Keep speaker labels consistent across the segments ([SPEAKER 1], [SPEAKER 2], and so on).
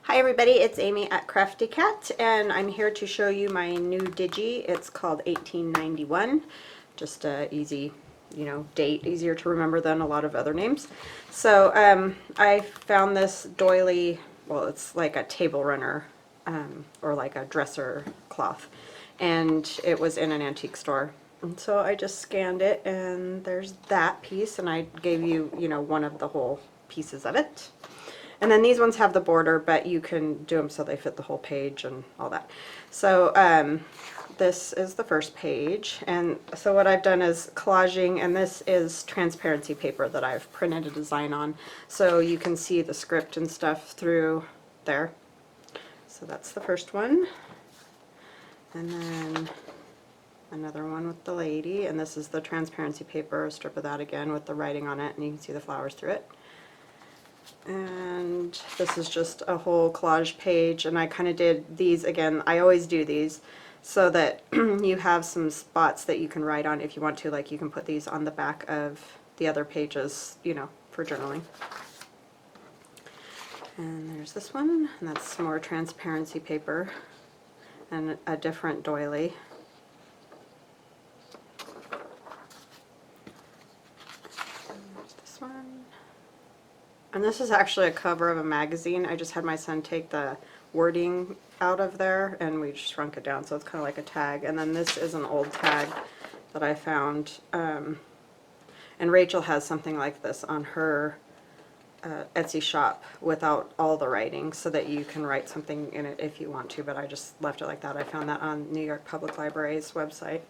[SPEAKER 1] Hi everybody, it's Amy at Crafty Cat, and I'm here to show you my new Digi. It's called 1891. Just a easy, date, easier to remember than a lot of other names. So I found this doily. Well, it's like a table runner, or like a dresser cloth, and it was in an antique store. And so I just scanned it, and there's that piece, and I gave you, one of the whole pieces of it. And then these ones have the border, but you can do them so they fit the whole page and all that. So this is the first page. And so what I've done is collaging, and this is transparency paper that I've printed a design on. So you can see the script and stuff through there. So that's the first one. And then another one with the lady. And this is the transparency paper, a strip of that again with the writing on it, and you can see the flowers through it. And this is just a whole collage page, and I kind of did these again. I always do these so that you have some spots that you can write on if you want to, like you can put these on the back of the other pages, for journaling. And there's this one, and that's some more transparency paper and a different doily. And there's this one. And this is actually a cover of a magazine. I just had my son take the wording out of there and we shrunk it down, so it's kind of like a tag. And then this is an old tag that I found. And Rachel has something like this on her Etsy shop without all the writing, so that you can write something in it if you want to, but I just left it like that. I found that on New York Public Library's website.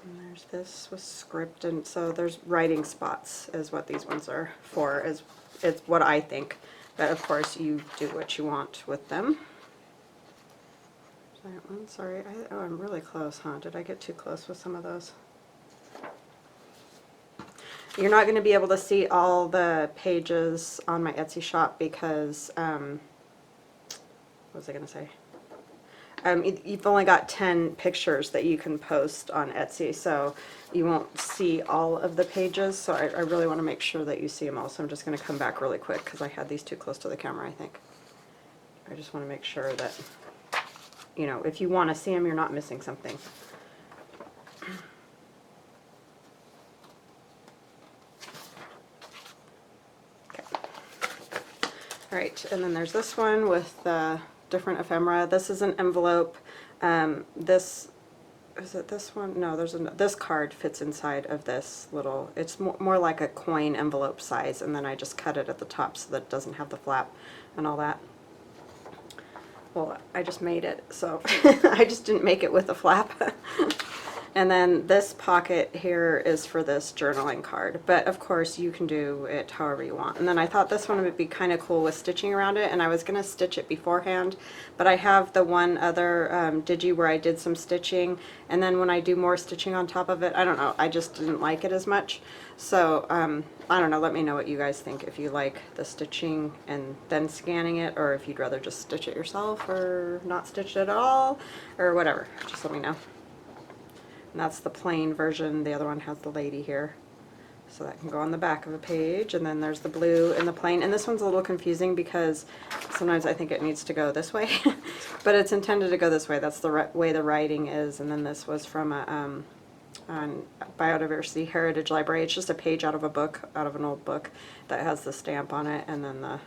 [SPEAKER 1] And there's this with script, and so there's writing spots is what these ones are for, it's what I think. But of course you do what you want with them. That one, sorry, oh, I'm really close, huh? Did I get too close with some of those? You're not going to be able to see all the pages on my Etsy shop because, what was I going to say? You've only got 10 pictures that you can post on Etsy, so you won't see all of the pages, so I really want to make sure that you see them all. So I'm just going to come back really quick because I had these too close to the camera, I think. I just want to make sure that, if you want to see them, you're not missing something. Okay. All right, and then there's this one with different ephemera. This is an envelope. This, is it this one? No, this card fits inside of this little, it's more like a coin envelope size, and then I just cut it at the top so that it doesn't have the flap and all that. Well, I just made it, so I just didn't make it with a flap. And then this pocket here is for this journaling card, but of course you can do it however you want. And then I thought this one would be kind of cool with stitching around it, and I was going to stitch it beforehand, but I have the one other Digi where I did some stitching, and then when I do more stitching on top of it, I don't know, I just didn't like it as much. So I don't know, let me know what you guys think, if you like the stitching and then scanning it, or if you'd rather just stitch it yourself or not stitch it at all, or whatever, just let me know. And that's the plain version. The other one has the lady here, so that can go on the back of a page. And then there's the blue and the plain, and this one's a little confusing because sometimes I think it needs to go this way but it's intended to go this way. That's the way the writing is. And then this was from a Biodiversity Heritage Library. It's just a page out of a book, out of an old book, that has the stamp on it, and then the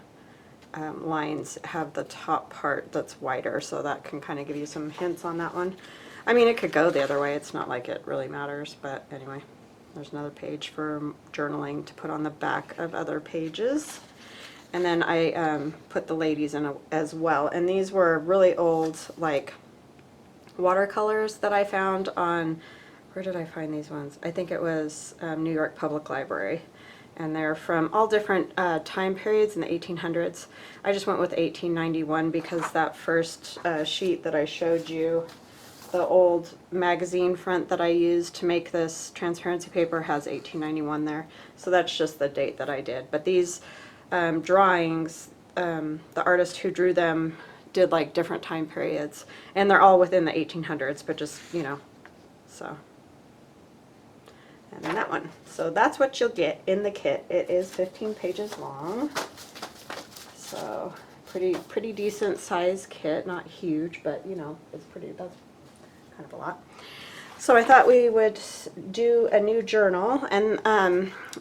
[SPEAKER 1] lines have the top part that's wider, so that can kind of give you some hints on that one. I mean, it could go the other way, it's not like it really matters, but anyway, there's another page for journaling to put on the back of other pages. And then I put the ladies in as well, and these were really old, like, watercolors that I found on, where did I find these ones? I think it was New York Public Library. And they're from all different time periods in the 1800s. I just went with 1891 because that first sheet that I showed you, the old magazine front that I used to make this transparency paper, has 1891 there. So that's just the date that I did. But these drawings, the artist who drew them did like different time periods. And they're all within the 1800s, but just, so. and then that one. So that's what you'll get in the kit. It is 15 pages long. So pretty decent size kit, not huge, but you know, it's pretty, that's kind of a lot. So I thought we would do a new journal, and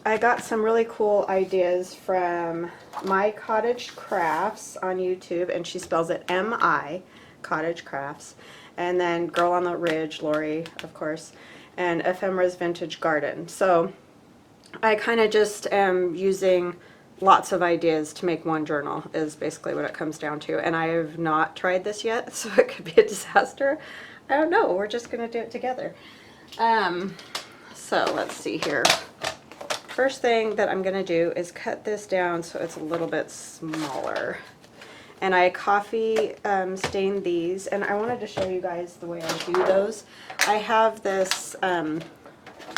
[SPEAKER 1] I got some really cool ideas from My Cottage Crafts on YouTube, and she spells it M-I, Cottage Crafts, and then Girl on the Ridge, Lori, of course, and Ephemera's Vintage Garden. So I kind of just am using lots of ideas to make one journal is basically what it comes down to, and I have not tried this yet, so it could be a disaster. I don't know, we're just gonna do it together. So let's see here. First thing that I'm gonna do is cut this down so it's a little bit smaller. And I coffee stained these, and I wanted to show you guys the way I do those. I have this,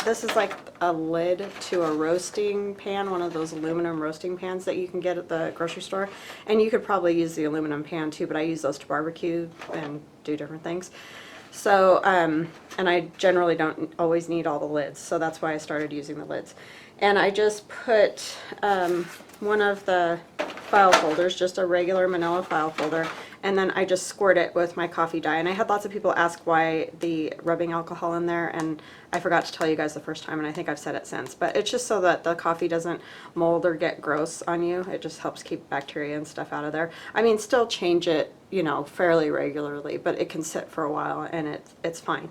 [SPEAKER 1] this is like a lid to a roasting pan, one of those aluminum roasting pans that you can get at the grocery store. And you could probably use the aluminum pan too, but I use those to barbecue and do different things. So, and I generally don't always need all the lids, so that's why I started using the lids. And I just put one of the file folders, just a regular manila file folder, and then I just squirt it with my coffee dye. And I had lots of people ask why the rubbing alcohol in there, and I forgot to tell you guys the first time, and I think I've said it since, but it's just so that the coffee doesn't mold or get gross on you. It just helps keep bacteria and stuff out of there. I mean, still change it, you know, fairly regularly, but it can sit for a while and it's fine.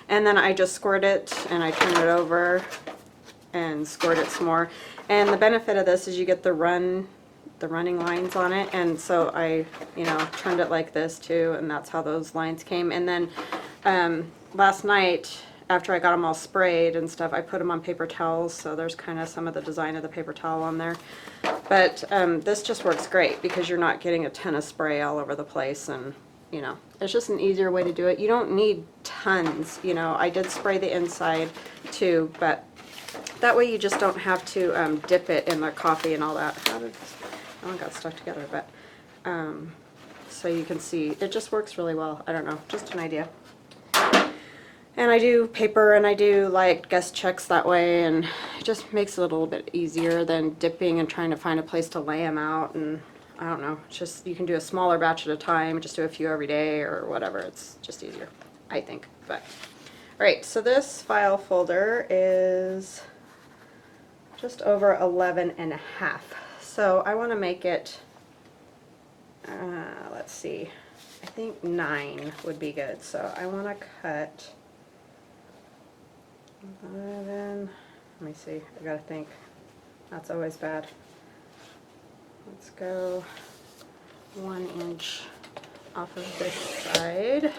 [SPEAKER 1] And then I just squirt it and I turn it over and squirt it some more. And the benefit of this is you get the running lines on it, and so I, you know, turned it like this too, and that's how those lines came. And then last night, after I got them all sprayed and stuff, I put them on paper towels, so there's kind of some of the design of the paper towel on there. But this just works great because you're not getting a ton of spray all over the place, and you know, it's just an easier way to do it. You don't need tons, you know. I did spray the inside too, but that way you just don't have to dip it in the coffee and all that. That one got stuck together, but so you can see it just works really well. I don't know, just an idea. And I do paper and I do like guest checks that way, and it just makes it a little bit easier than dipping and trying to find a place to lay them out. And I don't know, it's just, you can do a smaller batch at a time, just do a few every day or whatever. It's just easier, I think. But all right, so this file folder is just over 11 and a half. So I want to make it, let's see, I think 9 would be good. So I want to cut 11, let me see, I gotta think, that's always bad. Let's go 1 inch off of this side,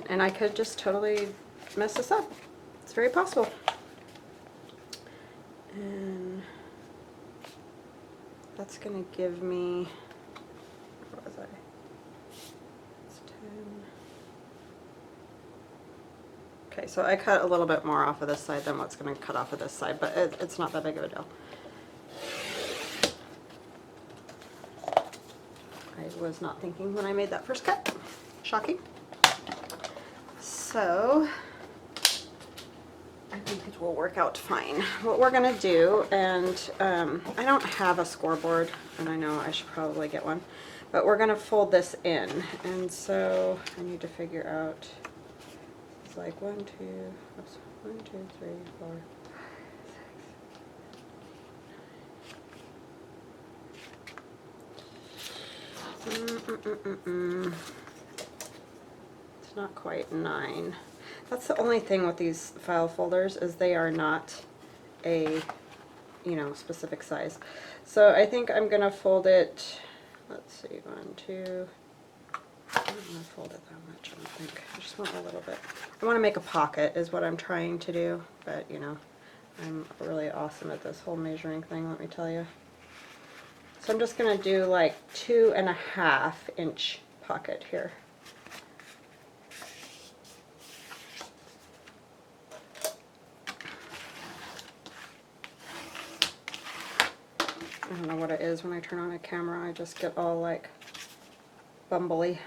[SPEAKER 1] and I could just totally mess this up. It's very possible. And that's gonna give me, where was I? It's 10. Okay, so I cut a little bit more off of this side than what's going to cut off of this side, but it's not that big of a deal. I was not thinking when I made that first cut. Shocking. So I think it will work out fine. What we're going to do, and I don't have a scoreboard, and I know I should probably get one, but we're going to fold this in, and so I need to figure out. It's like 1, 2, 3, 4, 5, 6. It's not quite 9. That's the only thing with these file folders, is they are not a, you know, specific size. So I think I'm gonna fold it, let's see, 1, 2. I'm not going to fold it that much, I don't think. I just want a little bit. I want to make a pocket is what I'm trying to do, but you know, I'm really awesome at this whole measuring thing, let me tell you. So I'm just going to do like 2.5 inch pocket here. I don't know what it is when I turn on a camera, I just get all like bumbly.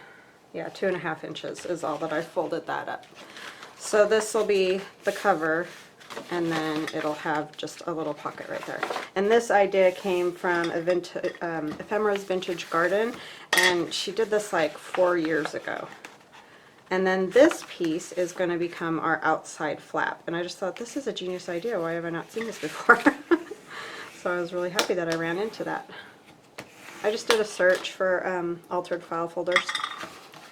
[SPEAKER 1] Yeah, 2.5 inches is all that I folded that up. So this will be the cover and then it'll have just a little pocket right there. And this idea came from Ephemera's Vintage Garden, and she did this like 4 years ago. And then this piece is going to become our outside flap. And I just thought, this is a genius idea. Why have I not seen this before? So I was really happy that I ran into that. I just did a search for altered file folders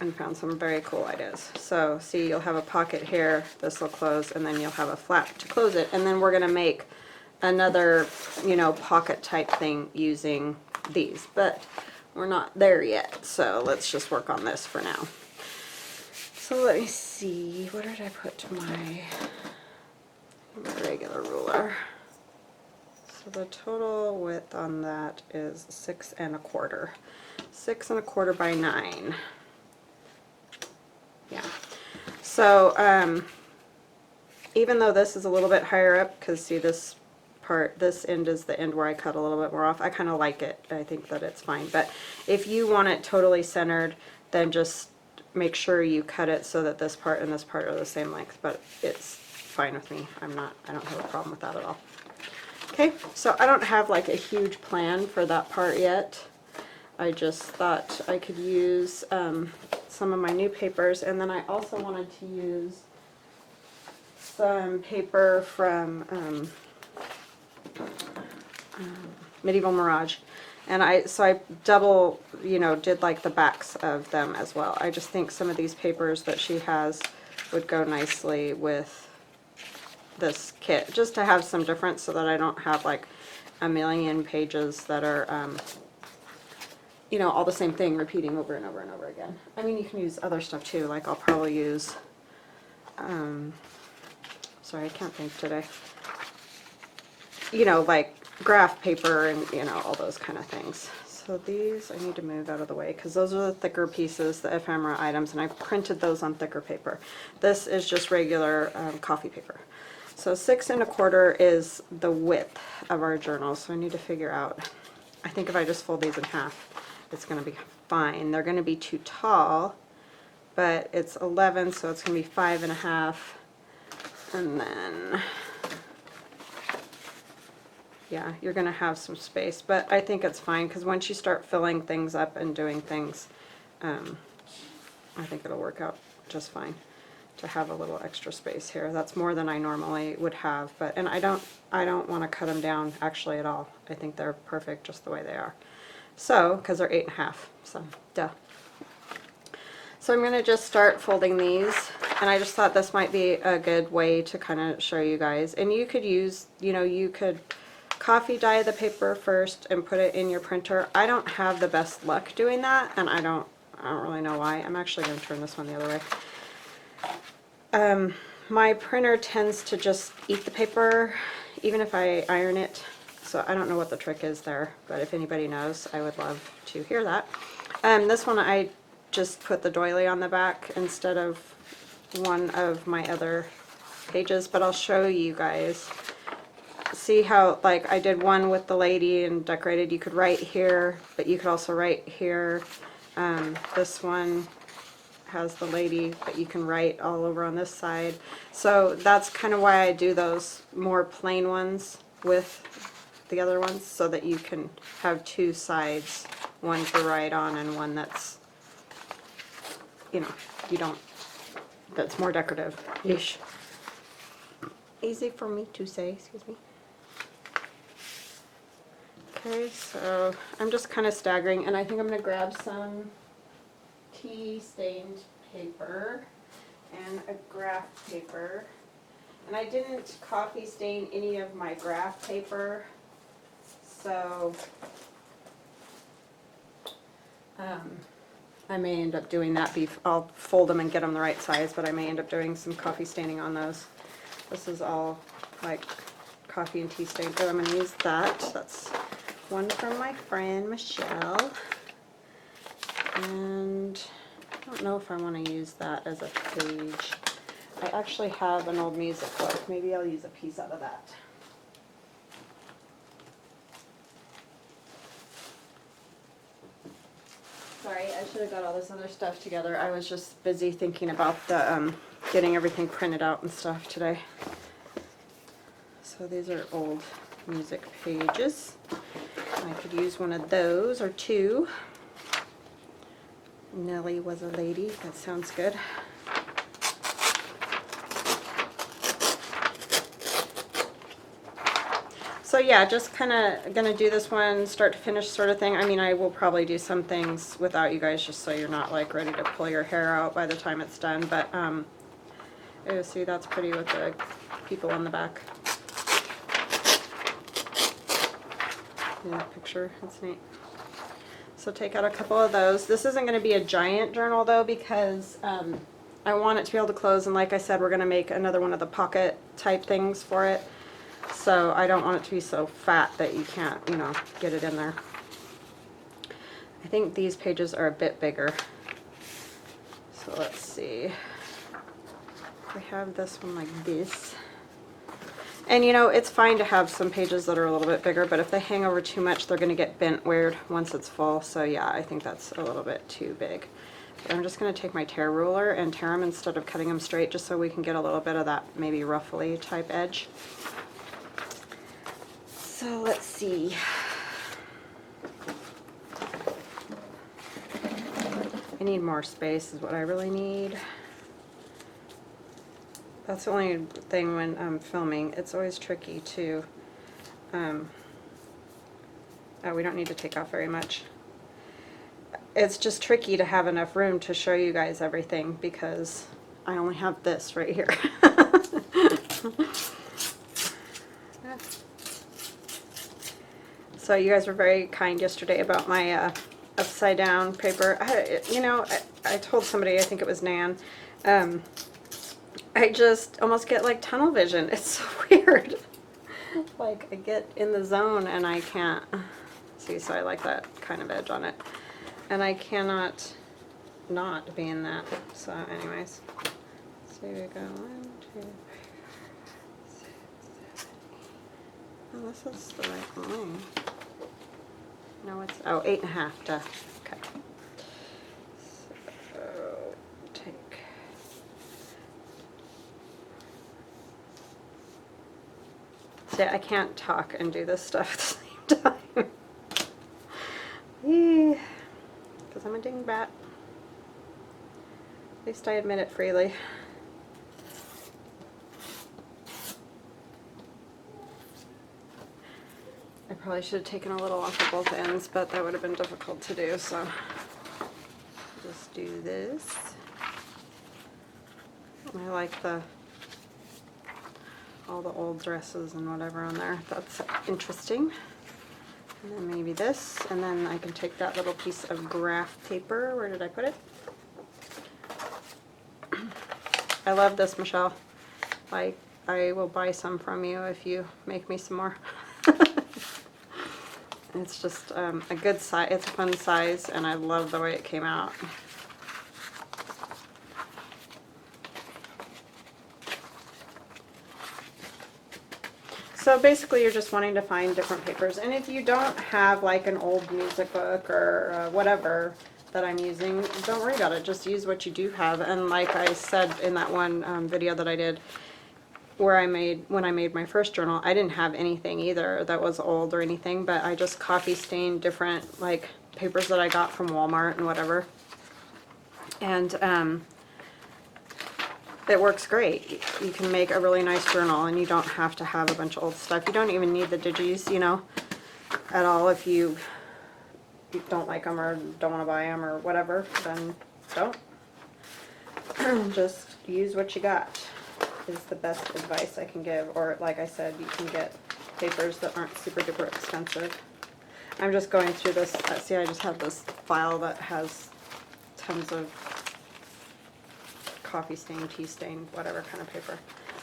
[SPEAKER 1] and found some very cool ideas. So see, you'll have a pocket here, this will close, and then you'll have a flap to close it. And then we're going to make another, you know, pocket type thing using these. But we're not there yet, so let's just work on this for now. So let me see, where did I put my regular ruler? So the total width on that is 6 1/4. 6 1/4 by 9. Yeah. So even though this is a little bit higher up, because see this part, this end is the end where I cut a little bit more off. I kind of like it. I think that it's fine. But if you want it totally centered, then just make sure you cut it so that this part and this part are the same length, but it's fine with me. I don't have a problem with that at all. Okay, so I don't have like a huge plan for that part yet. I just thought I could use some of my new papers, and then I also wanted to use some paper from Medieval Mirage. And so I double, you know, did like the backs of them as well. I just think some of these papers that she has would go nicely with this kit, just to have some difference so that I don't have like a million pages that are, you know, all the same thing repeating over and over and over again. I mean, you can use other stuff too, like I'll probably use, sorry, I can't think today. You know, like graph paper and, you know, all those kind of things. So these I need to move out of the way because those are the thicker pieces, the ephemera items, and I printed those on thicker paper. This is just regular coffee paper. So 6 1/4 is the width of our journal, so I need to figure out, I think if I just fold these in half, it's going to be fine. They're going to be too tall, but it's 11, so it's going to be 5 1/2, and then yeah, you're going to have some space, but I think it's fine because once you start filling things up and doing things, I think it'll work out just fine to have a little extra space here. That's more than I normally would have, but and I don't want to cut them down actually at all. I think they're perfect just the way they are. So, because they're 8 1/2, so duh. So I'm going to just start folding these, and I just thought this might be a good way to kind of show you guys. And you could use, you know, you could coffee dye the paper first and put it in your printer. I don't have the best luck doing that, and I don't really know why. I'm actually going to turn this one the other way. My printer tends to just eat the paper even if I iron it, so I don't know what the trick is there, but if anybody knows, I would love to hear that. This one I just put the doily on the back instead of one of my other pages, but I'll show you guys. See how, like, I did one with the lady and decorated. You could write here, but you could also write here. This one has the lady, but you can write all over on this side. So that's kind of why I do those more plain ones with the other ones, so that you can have two sides, one to write on and one that's, you know, you don't, that's more decorative-ish. Easy for me to say, excuse me. Okay, so I'm just kind of staggering, and I think I'm going to grab some tea-stained paper and a graph paper. And I didn't coffee stain any of my graph paper, so I may end up doing that. I'll fold them and get them the right size, but I may end up doing some coffee staining on those. This is all like coffee and tea stain, but I'm going to use that. That's one from my friend Michelle, and I don't know if I want to use that as a page. I actually have an old music book. Maybe I'll use a piece out of that. Sorry, I should have got all this other stuff together. I was just busy thinking about the getting everything printed out and stuff today. So these are old music pages. I could use one of those or two. Nellie was a lady. That sounds good. So yeah, just kind of gonna do this one start to finish sort of thing. I mean, I will probably do some things without you guys just so you're not like ready to pull your hair out by the time it's done. But oh, see, that's pretty with the people on the back. Yeah, picture, that's neat. So take out a couple of those. This isn't going to be a giant journal though, because I want it to be able to close, and like I said, we're going to make another one of the pocket type things for it. So I don't want it to be so fat that you can't, you know, get it in there. I think these pages are a bit bigger. So let's see. We have this one like this. And you know, it's fine to have some pages that are a little bit bigger, but if they hang over too much, they're going to get bent weird once it's full. So yeah, I think that's a little bit too big. But I'm just going to take my tear ruler and tear them instead of cutting them straight, just so we can get a little bit of that maybe ruffly type edge. So let's see. I need more space is what I really need. That's the only thing when I'm filming. It's always tricky to, oh, we don't need to take off very much. It's just tricky to have enough room to show you guys everything because I only have this right here. So you guys were very kind yesterday about my upside down paper. I told somebody, I think it was Nan, I just almost get like tunnel vision. It's so weird. Like I get in the zone and I can't see, so I like that kind of edge on it. And I cannot not be in that. So anyways, so we go 1, 2, 3, 4, 5, 6, 7, 8. Oh, this is the right line. No, it's, oh, 8.5, duh. Okay. So, take. See, I can't talk and do this stuff at the same time. Because I'm a dingbat. At least I admit it freely. I probably should have taken a little off of both ends, but that would have been difficult to do, so just do this. I like all the old dresses and whatever on there. That's interesting. And then maybe this, and then I can take that little piece of graph paper. Where did I put it? I love this, Michelle. I will buy some from you if you make me some more. It's just a good size. It's a fun size, and I love the way it came out. So basically you're just wanting to find different papers, and if you don't have like an old music book or whatever that I'm using, don't worry about it. Just use what you do have. And like I said in that one video that I did where when I made my first journal, I didn't have anything either that was old or anything, but I just copy stained different like papers that I got from Walmart and whatever, and it works great. You can make a really nice journal, and you don't have to have a bunch of old stuff. You don't even need the Digis, you know, at all. If you don't like them or don't want to buy them or whatever, then don't. Just use what you got is the best advice I can give. Or like I said, you can get papers that aren't super duper expensive. I'm just going through this. See, I just have this file that has tons of coffee stain, tea stain, whatever kind of paper.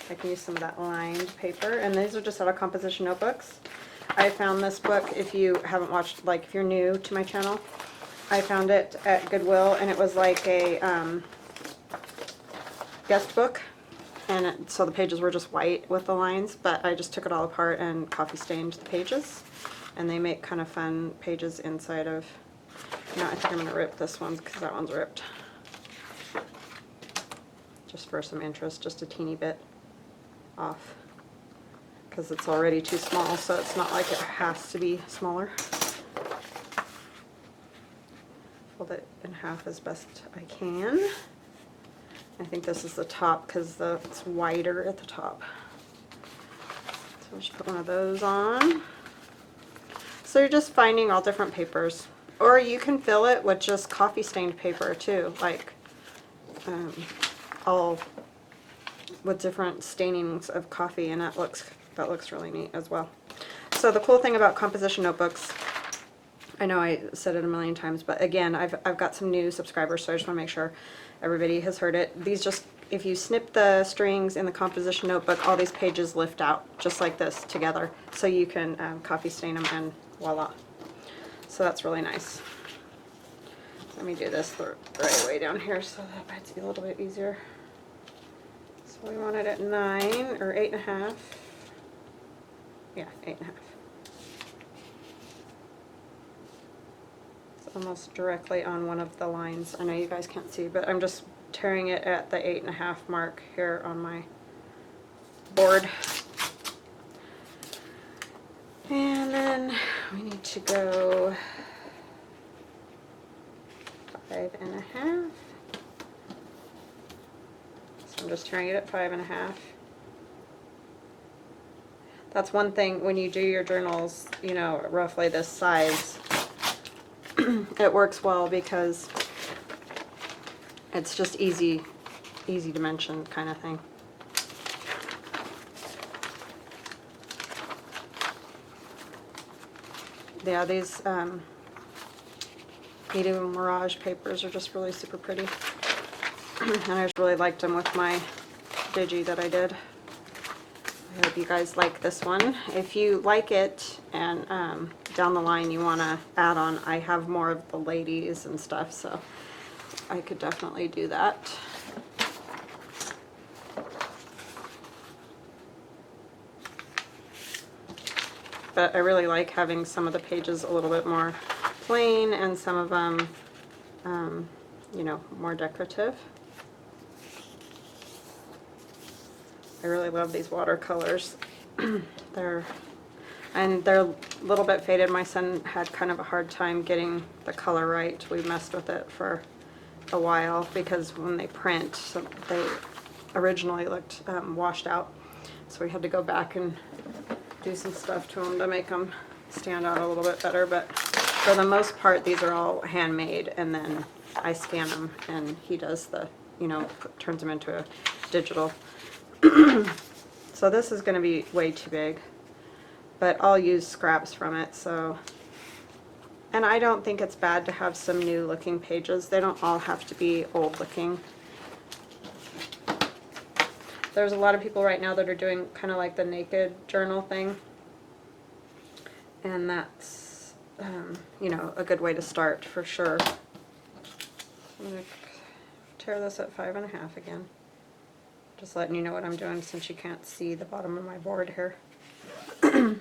[SPEAKER 1] I can use some of that lined paper, and these are just out of composition notebooks. I found this book, if you haven't watched, like if you're new to my channel, I found it at Goodwill, and it was like a guest book, and so the pages were just white with the lines, but I just took it all apart and coffee stained the pages, and they make kind of fun pages inside of, I think I'm going to rip this one because that one's ripped. Just for some interest, just a teeny bit off. because it's already too small, so it's not like it has to be smaller. Fold it in half as best I can. I think this is the top because it's wider at the top. So we'll just put one of those on. So you're just finding all different papers. Or you can fill it with just coffee stained paper too, like all with different stainings of coffee, and that looks really neat as well. So the cool thing about composition notebooks, I know I said it a million times, but again, I've got some new subscribers, so I just want to make sure everybody has heard it. These just, if you snip the strings in the composition notebook, all these pages lift out just like this together, so you can coffee stain them, and voila. So that's really nice. Let me do this the right way down here so that might be a little bit easier. So we want it at 9 or 8.5. Yeah, 8.5. It's almost directly on one of the lines. I know you guys can't see, but I'm just tearing it at the 8.5 mark here on my board. And then we need to go 5.5. So I'm just tearing it at 5.5. That's one thing when you do your journals, you know, roughly this size, it works well because it's just easy dimension kind of thing. Yeah, these Medieval Mirage papers are just really super pretty. And I just really liked them with my Digi that I did. I hope you guys like this one. If you like it and down the line you want to add on, I have more of the ladies and stuff, so I could definitely do that. But I really like having some of the pages a little bit more plain and some of them, you know, more decorative. I really love these watercolors. they're a little bit faded. My son had kind of a hard time getting the color right. We messed with it for a while because when they print, they originally looked washed out. So we had to go back and do some stuff to them to make them stand out a little bit better. But for the most part, these are all handmade, and then I scan them and he does the, you know, turns them into a digital. So this is going to be way too big, but I'll use scraps from it. So, and I don't think it's bad to have some new looking pages. They don't all have to be old looking. There's a lot of people right now that are doing kind of like the naked journal thing, and that's you know, a good way to start for sure. I'm going to tear this at 5.5 again. Just letting you know what I'm doing since you can't see the bottom of my board here. And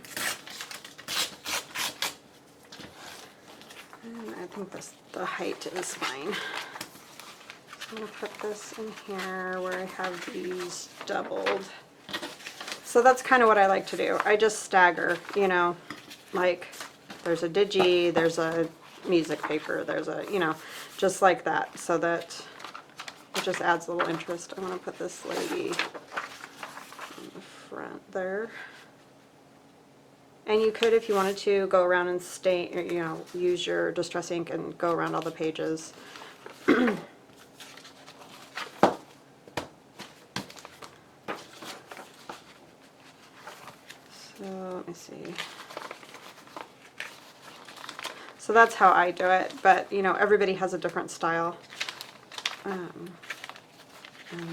[SPEAKER 1] I think the height is fine. So I'm going to put this in here where I have these doubled. So that's kind of what I like to do. I just stagger, you know, like there's a Digi, there's a music paper, there's a, you know, just like that, so that it just adds a little interest. I'm going to put this lady in the front there. And you could, if you wanted to, go around and stain, or, you know, use your distress ink and go around all the pages. So let me see. So that's how I do it, but you know, everybody has a different style. And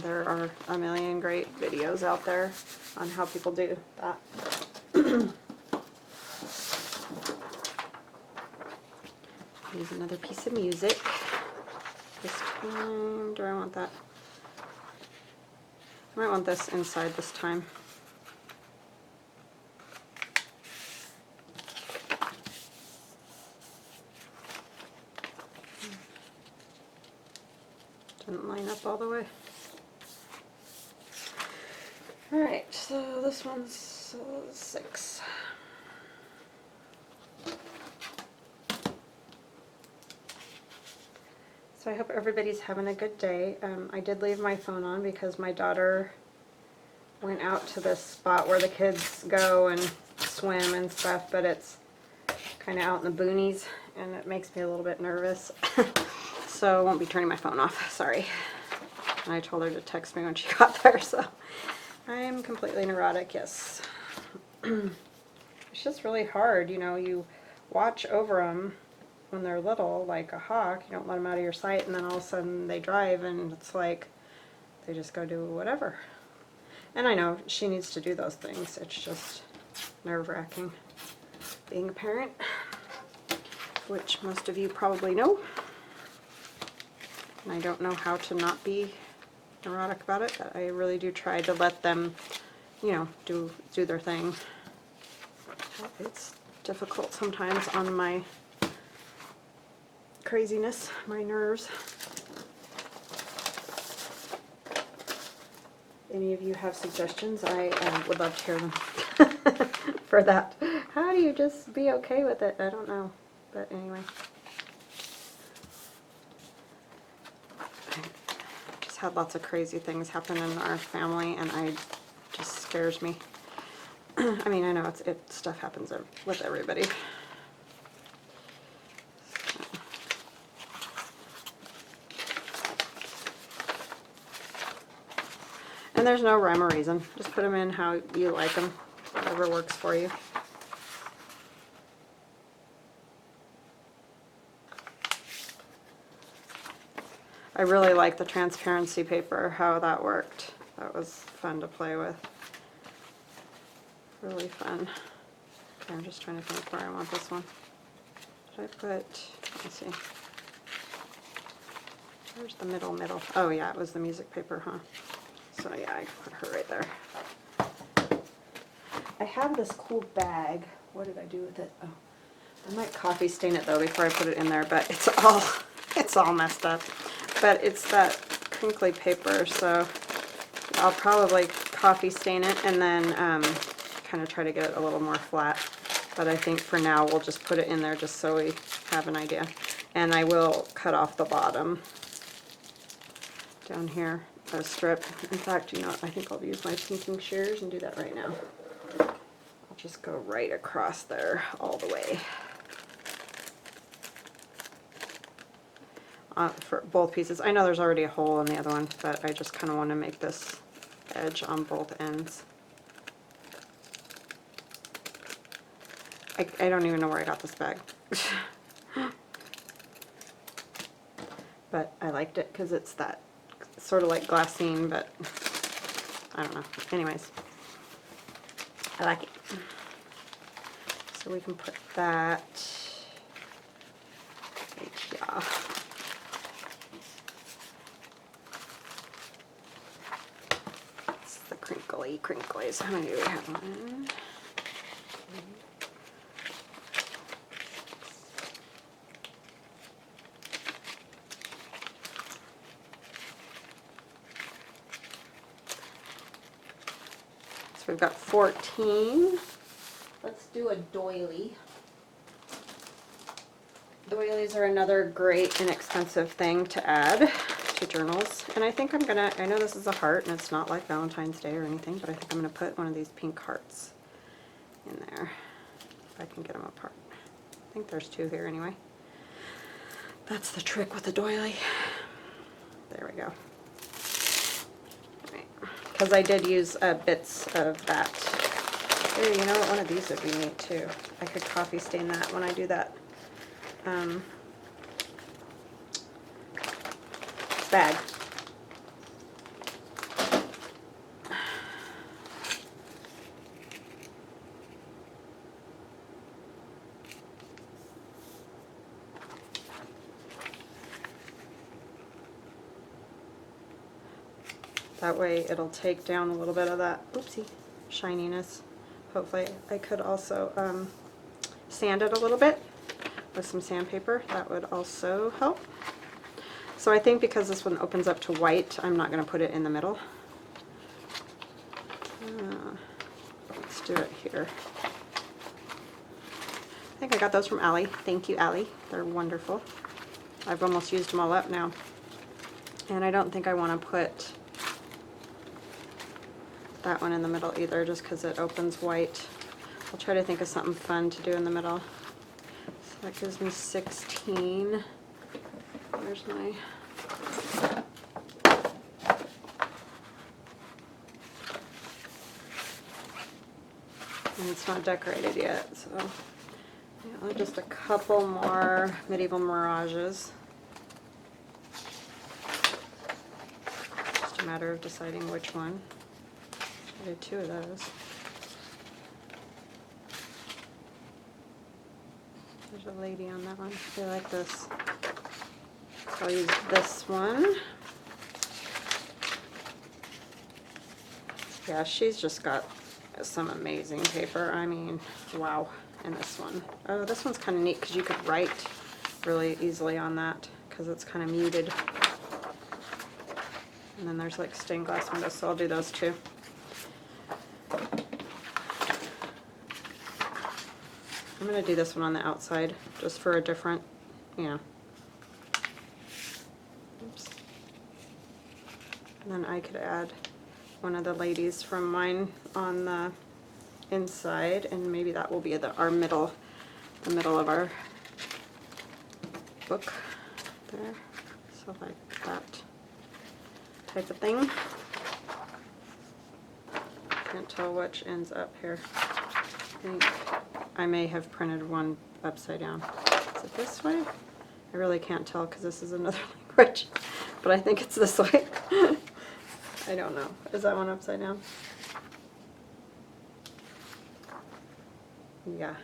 [SPEAKER 1] there are a million great videos out there on how people do that. Here's another piece of music. This time, do I want that? I might want this inside this time. Didn't line up all the way. Alright, so this one's that's 6. So I hope everybody's having a good day. I did leave my phone on because my daughter went out to this spot where the kids go and swim and stuff, but it's kind of out in the boonies, and it makes me a little bit nervous. So I won't be turning my phone off, sorry. And I told her to text me when she got there, so I'm completely neurotic, yes. It's just really hard, you know, you watch over them when they're little, like a hawk, you don't let them out of your sight, and then all of a sudden they drive, and it's like they just go do whatever. And I know she needs to do those things, it's just nerve-wracking being a parent, which most of you probably know. And I don't know how to not be neurotic about it, but I really do try to let them, you know, do their thing. It's difficult sometimes on my craziness, my nerves. Any of you have suggestions? I would love to hear them for that. How do you just be okay with it? I don't know, but anyway. I just had lots of crazy things happen in our family, and it just scares me. I mean, I know stuff happens with everybody. And there's no rhyme or reason. Just put them in how you like them, whatever works for you. I really like the transparency paper, how that worked. That was fun to play with. Really fun. Okay, I'm just trying to think where I want this one. Did I put, let me see. Where's the middle? Oh yeah, it was the music paper, huh? So yeah, I put her right there. I have this cool bag. What did I do with it? Oh, I might coffee stain it though before I put it in there, but it's all messed up. But it's that crinkly paper, so I'll probably coffee stain it and then kind of try to get it a little more flat. But I think for now we'll just put it in there just so we have an idea. And I will cut off the bottom down here, a strip. In fact, you know, I think I'll use my pinking shears and do that right now. I'll just go right across there all the way. For both pieces. I know there's already a hole in the other one, but I just kind of want to make this edge on both ends. I don't even know where I got this bag. But I liked it because it's that sort of like glassine, but I don't know. Anyways, I like it. So we can put that right here. It's the crinklies. How many do we have? 1, 2. So we've got 14. Let's do a doily. Doilies are another great inexpensive thing to add to journals. And I think I know this is a heart and it's not like Valentine's Day or anything, but I think I'm gonna put one of these pink hearts in there, if I can get them apart. I think there's 2 here anyway. That's the trick with the doily. There we go. Because I did use bits of that. Ooh, you know what? One of these would be neat too. I could coffee stain that when I do that bag. That way it'll take down a little bit of that, oopsie, shininess. Hopefully I could also sand it a little bit with some sandpaper. That would also help. So I think because this one opens up to white, I'm not going to put it in the middle. Let's Let's do it here. I think I got those from Allie. Thank you, Allie. They're wonderful. I've almost used them all up now. And I don't think I want to put that one in the middle either, just because it opens white. I'll try to think of something fun to do in the middle. So that gives me 16. Where's my... And it's not decorated yet, so yeah, just a couple more Medieval Mirages. Just a matter of deciding which one. I did 2 of those. There's a lady on that one. I like this. So I'll use this one. Yeah, she's just got some amazing paper. I mean, wow. And this one. Oh, this one's kind of neat because you could write really easily on that because it's kind of muted. And then there's like stained glass windows, so I'll do those too. I'm going to do this one on the outside just for a different, you know. Oops. And then I could add one of the ladies from mine on the inside, and maybe that will be the middle of our book there. So like that type of thing. Can't tell which ends up here. I think I may have printed one upside down. Is it this way? I really can't tell because this is another language, but I think it's this way. I don't know. Is that one upside down? Yeah.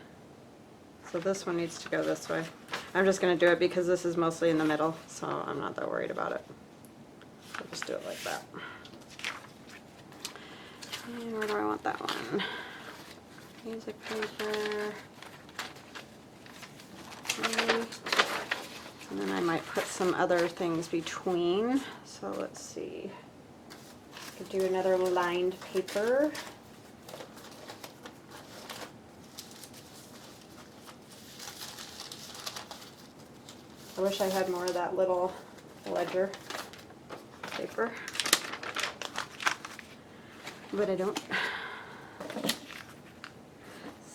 [SPEAKER 1] So this one needs to go this way. I'm just going to do it because this is mostly in the middle, so I'm not that worried about it. I'll just do it like that. And where do I want that one? Music paper. Okay. And then I might put some other things between. So let's see. I could do another lined paper. I wish I had more of that little ledger paper, but I don't.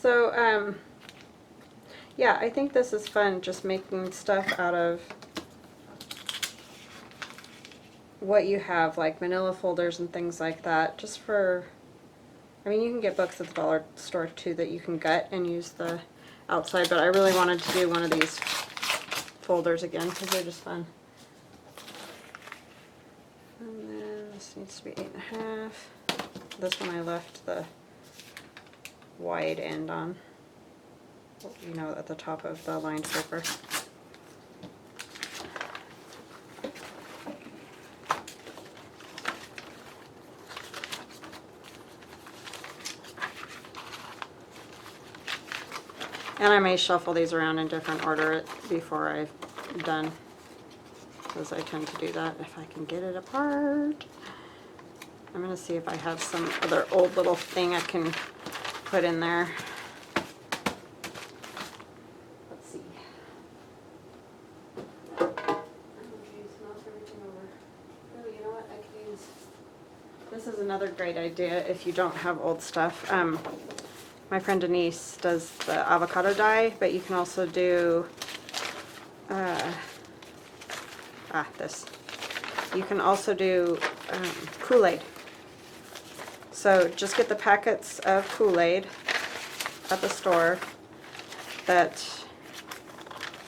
[SPEAKER 1] So, yeah, I think this is fun, just making stuff out of what you have, like manila folders and things like that, just for, I mean, you can get books at the dollar store too that you can gut and use the outside, but I really wanted to do one of these folders again because they're just fun. And then this needs to be 8.5. This one I left the wide end on, you know, at the top of the lined paper. And I may shuffle these around in different order before I'm done, because I tend to do that if I can get it apart. I'm going to see if I have some other old little thing I can put in there. Let's see. Oh geez, knock everything over. Oh, you know what? I could use... This is another great idea if you don't have old stuff. My friend Denise does the avocado dye, but you can also do this. You can also do Kool-Aid. So just get the packets of Kool-Aid at the store that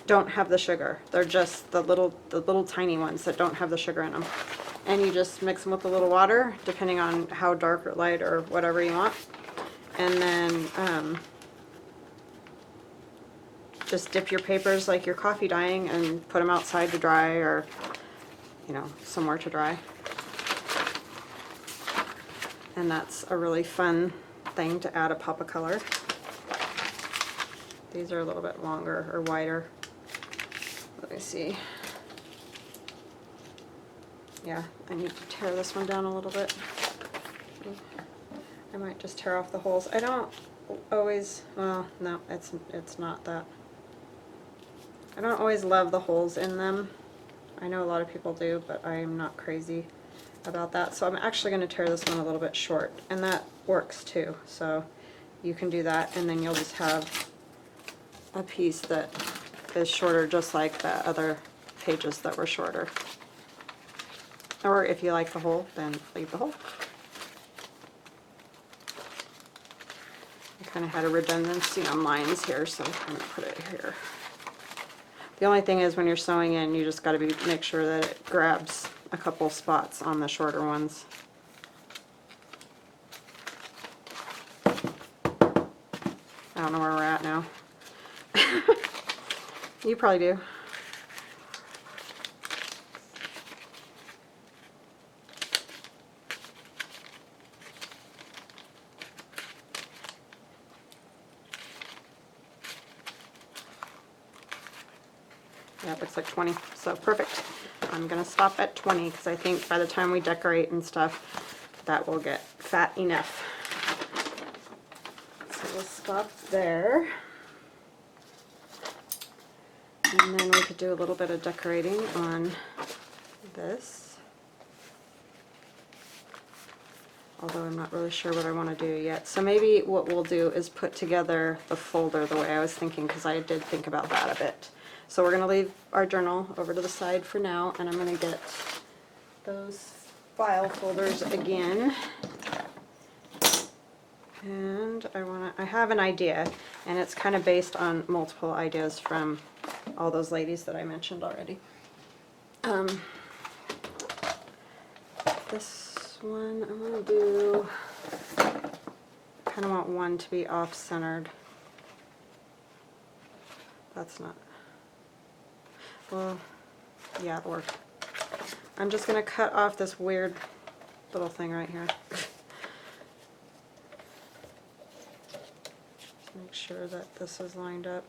[SPEAKER 1] don't have the sugar. They're just the little tiny ones that don't have the sugar in them. And you just mix them with a little water, depending on how dark or light or whatever you want. And then just dip your papers like you're coffee dyeing and put them outside to dry, or, you know, somewhere to dry. And that's a really fun thing to add a pop of color. These are a little bit longer or wider. Let me see. Yeah, I need to tear this one down a little bit. I might just tear off the holes. I don't always, well, no, it's not that. I don't always love the holes in them. I know a lot of people do, but I am not crazy about that. So I'm actually going to tear this one a little bit short, and that works too. So you can do that, and then you'll just have a piece that is shorter, just like the other pages that were shorter. Or if you like the hole, then leave the hole. I kind of had a redundancy on lines here, so I'm going to put it here. The only thing is when you're sewing in, you just got to make sure that it grabs a couple spots on the shorter ones. I don't know where we're at now. You probably do. Yeah, it looks like 20, so perfect. I'm going to stop at 20 because I think by the time we decorate and stuff, that will get fat enough. So we'll stop there. And then we could do a little bit of decorating on this. Although I'm not really sure what I want to do yet. So maybe what we'll do is put together the folder the way I was thinking, because I did think about that a bit. So we're going to leave our journal over to the side for now, and I'm going to get those file folders again. And I have an idea, and it's kind of based on multiple ideas from all those ladies that I mentioned already. This one I'm going to do, I kind of want one to be off-centered. That's not, well, yeah, it'll work. I'm just going to cut off this weird little thing right here. Make sure that this is lined up.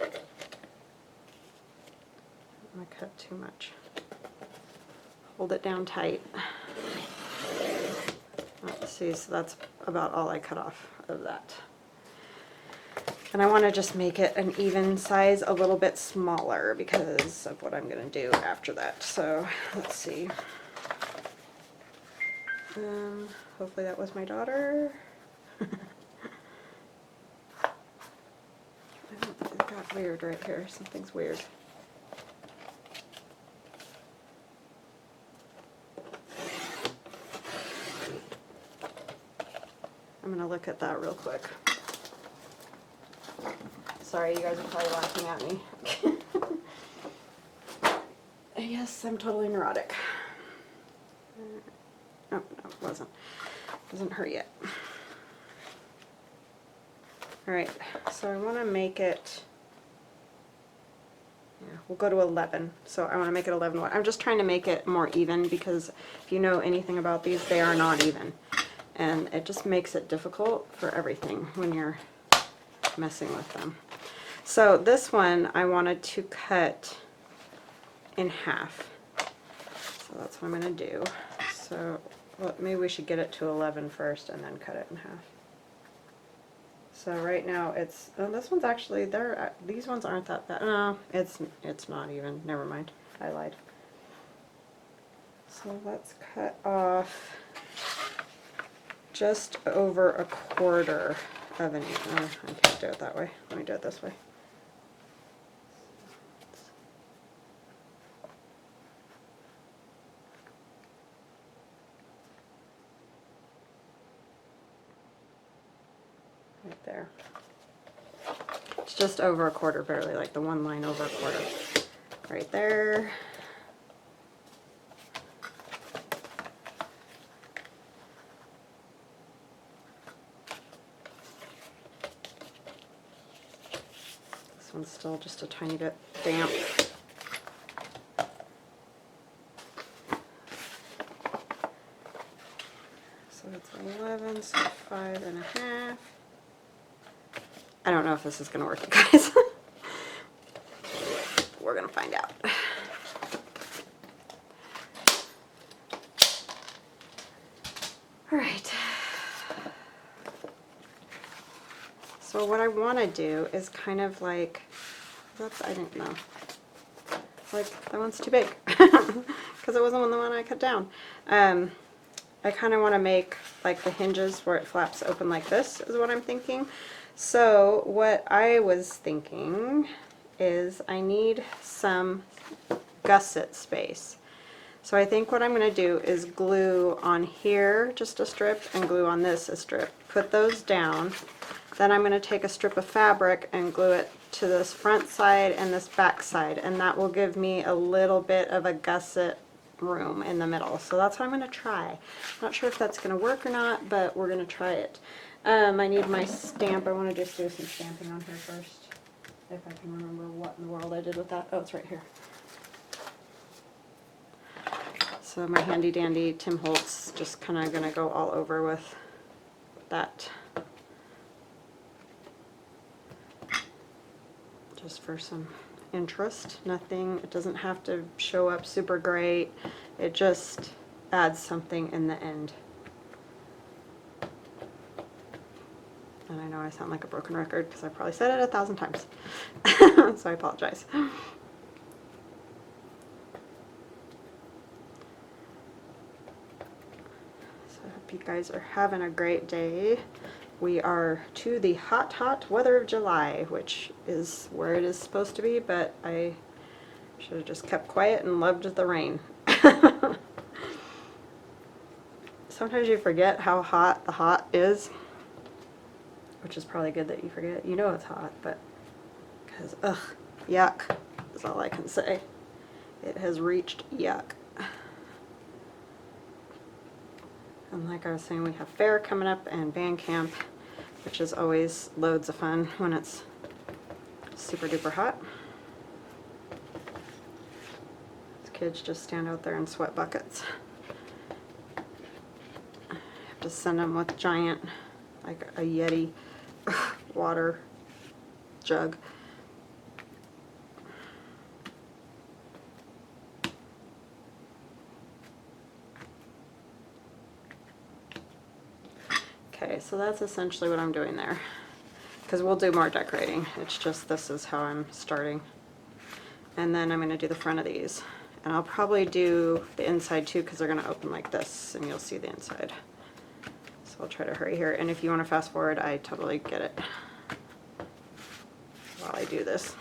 [SPEAKER 1] I'm going to cut too much. Hold it down tight. Let's see, so that's about all I cut off of that. And I want to just make it an even size, a little bit smaller because of what I'm going to do after that. So let's see. Hopefully that was my daughter. It got weird right here. Something's weird. I'm going to look at that real quick. Sorry, you guys are probably laughing at me. Yes, I'm totally neurotic. Oh, no, it wasn't. It wasn't her yet. Alright, so I want to make it, yeah, we'll go to 11. So I want to make it 11. I'm just trying to make it more even because if you know anything about these, they are not even. And it just makes it difficult for everything when you're messing with them. So this one I wanted to cut in half. So that's what I'm going to do. So well, maybe we should get it to 11 first and then cut it in half. So right now it's, oh, this one's actually, these ones aren't that bad. No, it's not even. Never mind. I lied. So let's cut off just over a quarter of an inch. Oh, I can't do it that way. Let me do it this way. Right there. It's just over a quarter, barely, like the one line over a quarter. Right there. This one's still just a tiny bit damp. So it's 11, so 5.5. I don't know if this is going to work, you guys. We're going to find out. So what I want to do is kind of like, I don't know, like that one's too big because it wasn't the one I cut down. I kind of want to make like the hinges where it flaps open like this is what I'm thinking. So what I was thinking is I need some gusset space. So I think what I'm going to do is glue on here just a strip and glue on this a strip. Put those down. Then I'm going to take a strip of fabric and glue it to this front side and this back side, and that will give me a little bit of a gusset room in the middle. So that's what I'm going to try. Not sure if that's going to work or not, but we're going to try it. I need my stamp. I want to just do some stamping on here first, if I can remember what in the world I did with that. Oh, it's right here. So my handy dandy Tim Holtz, just kind of going to go all over with that. Just for some interest. Nothing, it doesn't have to show up super great. It just adds something in the end. And I know I sound like a broken record because I probably said it 1,000 times. So I apologize. You guys are having a great day. We are to the hot, hot weather of July, which is where it is supposed to be, but I should have just kept quiet and loved the rain. Sometimes you forget how hot the hot is, which is probably good that you forget. You know it's hot, but because, ugh, yuck is all I can say. It has reached yuck. And like I was saying, we have fair coming up and band camp, which is always loads of fun when it's super duper hot. These kids just stand out there in sweat buckets. I have to send them with giant, like a Yeti water jug. Okay, so that's essentially what I'm doing there, because we'll do more decorating. It's just this is how I'm starting. And then I'm going to do the front of these. And I'll probably do the inside too, because they're going to open like this and you'll see the inside. So I'll try to hurry here. And if you want to fast forward, I totally get it while I do this.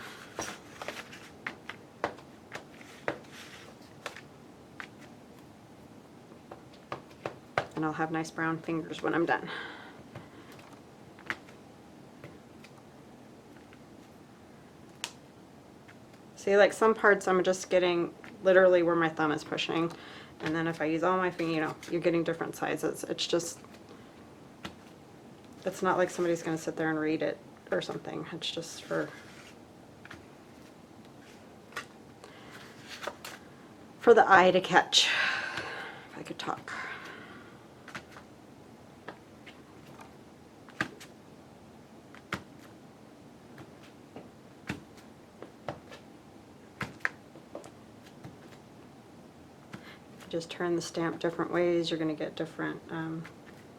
[SPEAKER 1] And I'll have nice brown fingers when I'm done. See, like some parts I'm just getting literally where my thumb is pushing, and then if I use all my finger, you know, you're getting different sizes. It's just, it's not like somebody's going to sit there and read it or something. It's just for the eye to catch, if I could talk. Just turn the stamp different ways, you're going to get different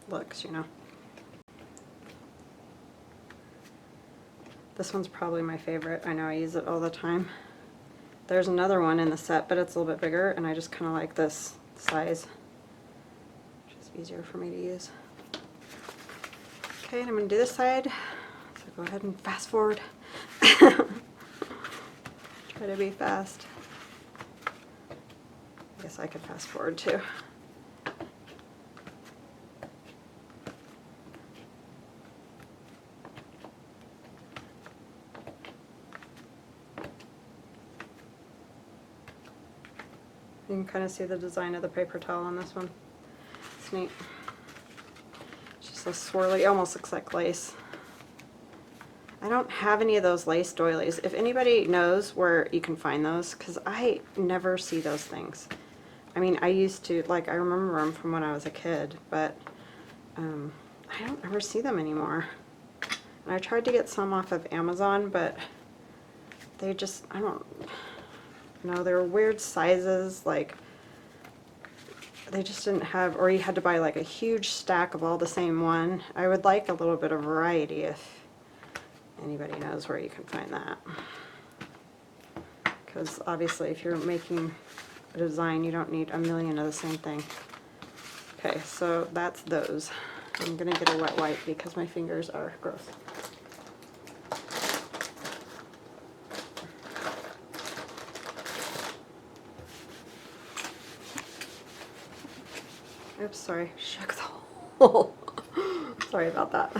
[SPEAKER 1] looks, you know. This one's probably my favorite. I know I use it all the time. There's another one in the set, but it's a little bit bigger, and I just kind of like this size, which is easier for me to use. Okay, and I'm going to do this side, so go ahead and fast forward. Try to be fast. I guess I could fast forward too. You can kind of see the design of the paper towel on this one. It's neat. It's just a swirly, almost looks like lace. I don't have any of those lace doilies. If anybody knows where you can find those, because I never see those things. I mean, I used to, like, I remember them from when I was a kid, but I don't ever see them anymore. And I tried to get some off of Amazon, but they just, I don't know, they were weird sizes, like, they just didn't have, or you had to buy like a huge stack of all the same one. I would like a little bit of variety if anybody knows where you can find that. Because obviously if you're making a design, you don't need a million of the same thing. Okay, so that's those. I'm gonna get a wet wipe because my fingers are gross. Oops, sorry, shook the hole. Sorry about that.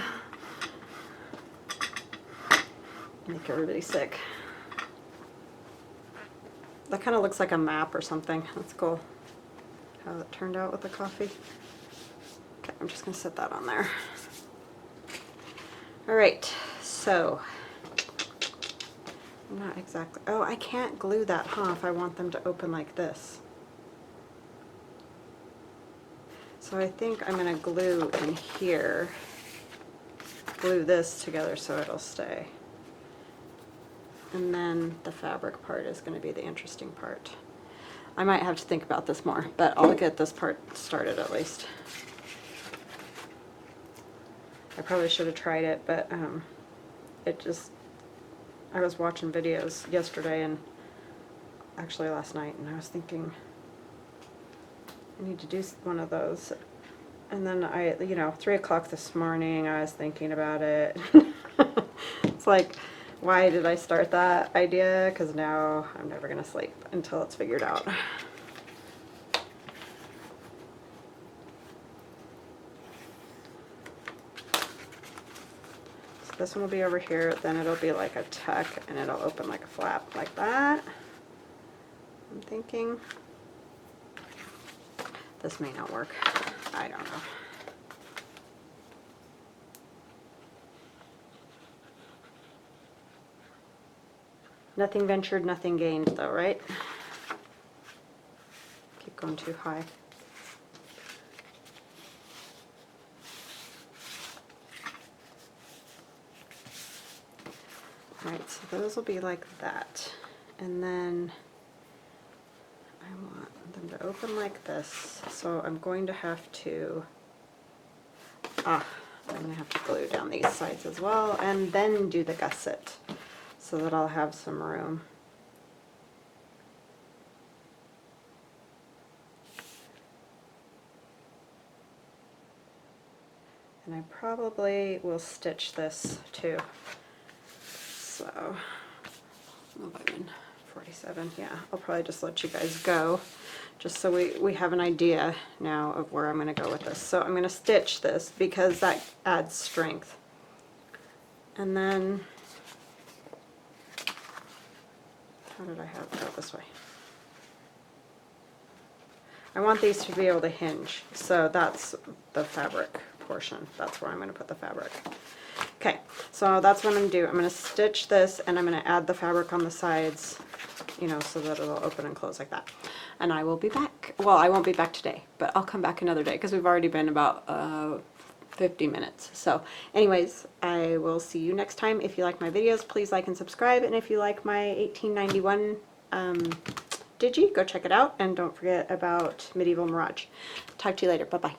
[SPEAKER 1] Make everybody sick. That kind of looks like a map or something. That's cool how it turned out with the coffee. Okay, I'm just gonna set that on there. All right, so not exactly. Oh, I can't glue that, huh? If I want them to open like this. So I think I'm gonna glue in here. Glue this together so it'll stay. And then the fabric part is going to be the interesting part. I might have to think about this more, but I'll get this part started at least. I probably should have tried it, but I was watching videos yesterday and actually last night, and I was thinking I need to do one of those. And then 3 o'clock this morning, I was thinking about it. It's like, why did I start that idea? Because now I'm never going to sleep until it's figured out. So this one will be over here, then it'll be like a tuck, and it'll open like a flap like that. I'm thinking this may not work. I don't know. Nothing ventured, nothing gained though, right? Keep going too high. Alright, so those will be like that. And then I want them to open like this. So I'm going to have to, I'm going to have to glue down these sides as well, and then do the gusset, so that I'll have some room. And I probably will stitch this too. So, I'm in 47, yeah, I'll probably just let you guys go, just so we have an idea now of where I'm going to go with this. So I'm going to stitch this because that adds strength. And then, how did I have it? Oh, this way. I want these to be able to hinge, so that's the fabric portion. That's where I'm going to put the fabric. Okay, so that's what I'm going to do. I'm going to stitch this, and I'm going to add the fabric on the sides, so that it'll open and close like that. And I will be back. Well, I won't be back today, but I'll come back another day because we've already been about 50 minutes. So anyways, I will see you next time. If you like my videos, please like and subscribe. And if you like my 1891 Digi, go check it out. And don't forget about Medieval Mirage. Talk to you later. Bye-bye.